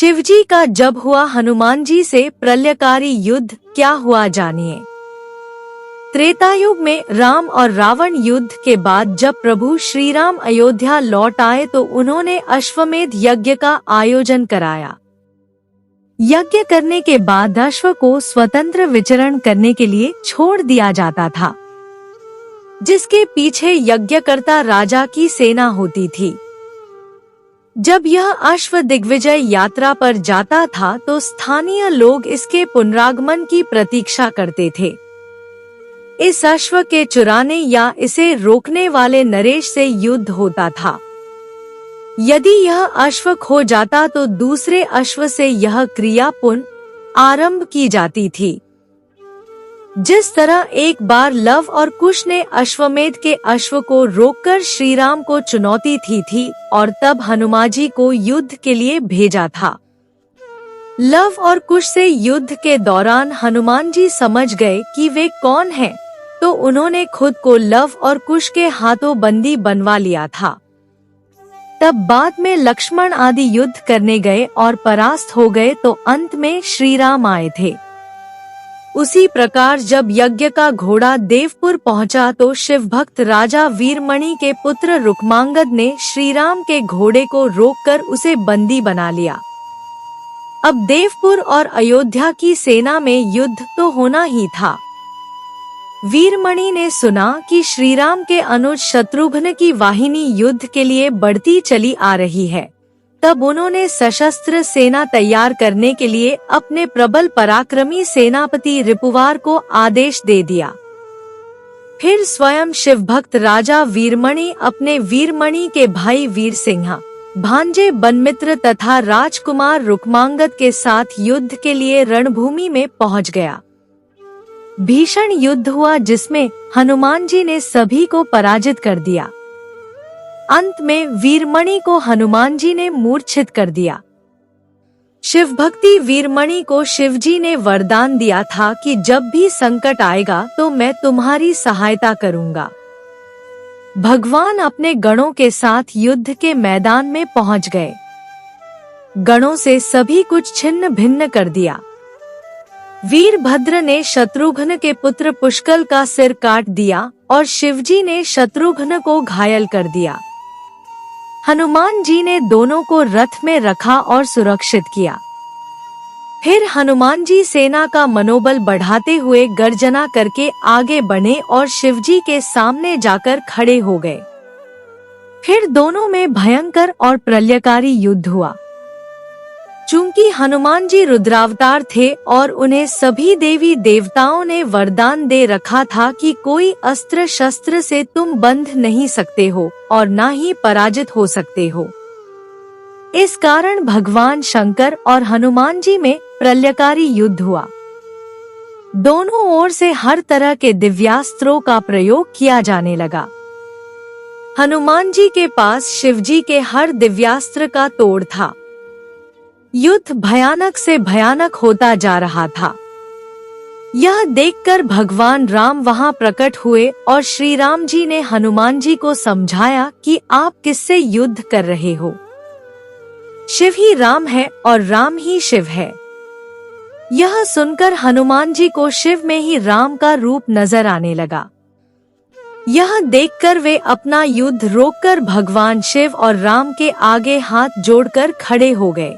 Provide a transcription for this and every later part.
शिवजी का जब हुआ हनुमान जी से प्रलयकारी युद्ध, क्या हुआ जानिए। त्रेतायुग में राम और रावण युद्ध के बाद जब प्रभु श्री राम अयोध्या लौट आए तो उन्होंने अश्वमेध यज्ञ का आयोजन कराया। यज्ञ करने के बाद अश्व को स्वतंत्र विचरण करने के लिए छोड़ दिया जाता था, जिसके पीछे यज्ञकर्ता राजा की सेना होती थी। जब यह अश्व दिग्विजय यात्रा पर जाता था तो स्थानीय लोग इसके पुनरागमन की प्रतीक्षा करते थे। इस अश्व के चुराने या इसे रोकने वाले नरेश से युद्ध होता था। यदि यह अश्व खो जाता तो दूसरे अश्व से यह क्रिया पुनः आरंभ की जाती थी। जिस तरह एक बार लव और कुश ने अश्वमेध के अश्व को रोककर श्री राम को चुनौती थी और तब हनुमान जी को युद्ध के लिए भेजा था। लव और कुश से युद्ध के दौरान हनुमान जी समझ गए कि वे कौन हैं, तो उन्होंने खुद को लव और कुश के हाथों बंदी बनवा लिया था। तब बाद में लक्ष्मण आदि युद्ध करने गए और परास्त हो गए तो अंत में श्री राम आए थे। उसी प्रकार जब यज्ञ का घोड़ा देवपुर पहुंचा तो शिव भक्त राजा वीरमणि के पुत्र रुक्मांगद ने श्री राम के घोड़े को रोककर उसे बंदी बना लिया। अब देवपुर और अयोध्या की सेना में युद्ध तो होना ही था। वीरमणि ने सुना कि श्री राम के अनुज शत्रुघ्न की वाहिनी युद्ध के लिए बढ़ती चली आ रही है। तब उन्होंने सशस्त्र सेना तैयार करने के लिए अपने प्रबल पराक्रमी सेनापति रिपुवार को आदेश दे दिया। फिर स्वयं शिवभक्त राजा वीरमणि अपने वीरमणि के भाई वीर सिंह, भांजे बनमित्र तथा राजकुमार रुक्मांगद के साथ युद्ध के लिए रणभूमि में पहुंच गया। भीषण युद्ध हुआ जिसमें हनुमान जी ने सभी को पराजित कर दिया। अंत में वीरमणि को हनुमान जी ने मूर्छित कर दिया। शिव भक्ति वीरमणि को शिवजी ने वरदान दिया था कि जब भी संकट आएगा तो मैं तुम्हारी सहायता करूंगा। भगवान अपने गणों के साथ युद्ध के मैदान में पहुंच गए। गणों से सभी कुछ छिन्न भिन्न कर दिया। वीरभद्र ने शत्रुघ्न के पुत्र पुष्कल का सिर काट दिया और शिवजी ने शत्रुघ्न को घायल कर दिया। हनुमान जी ने दोनों को रथ में रखा और सुरक्षित किया। फिर हनुमान जी सेना का मनोबल बढ़ाते हुए गर्जना करके आगे बढ़े और शिवजी के सामने जाकर खड़े हो गए। फिर दोनों में भयंकर और प्रलयकारी युद्ध हुआ। चूंकि हनुमान जी रुद्रावतार थे और उन्हें सभी देवी देवताओं ने वरदान दे रखा था कि कोई अस्त्र शस्त्र से तुम बंध नहीं सकते हो और ना ही पराजित हो सकते हो। इस कारण भगवान शंकर और हनुमान जी में प्रलयकारी युद्ध हुआ। दोनों ओर से हर तरह के दिव्यास्त्रों का प्रयोग किया जाने लगा। हनुमान जी के पास शिवजी के हर दिव्यास्त्र का तोड़ था। युद्ध भयानक से भयानक होता जा रहा था। यह देखकर भगवान राम वहां प्रकट हुए और श्री राम जी ने हनुमान जी को समझाया कि आप किससे युद्ध कर रहे हो। शिव ही राम है और राम ही शिव है। यह सुनकर हनुमान जी को शिव में ही राम का रूप नजर आने लगा। यह देखकर वे अपना युद्ध रोककर भगवान शिव और राम के आगे हाथ जोड़कर खड़े हो गए।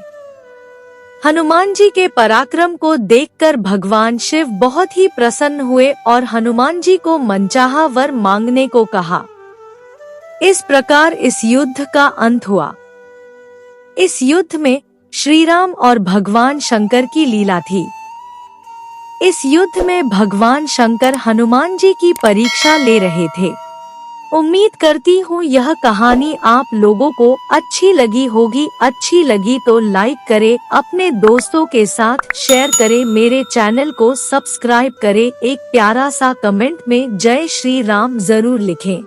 हनुमान जी के पराक्रम को देखकर भगवान शिव बहुत ही प्रसन्न हुए और हनुमान जी को मनचाहा वर मांगने को कहा। इस प्रकार इस युद्ध का अंत हुआ। इस युद्ध में श्री राम और भगवान शंकर की लीला थी। इस युद्ध में भगवान शंकर हनुमान जी की परीक्षा ले रहे थे। उम्मीद करती हूँ यह कहानी आप लोगों को अच्छी लगी होगी। अच्छी लगी तो लाइक करें, अपने दोस्तों के साथ शेयर करें, मेरे चैनल को सब्सक्राइब करें। एक प्यारा सा कमेंट में जय श्री राम जरूर लिखें।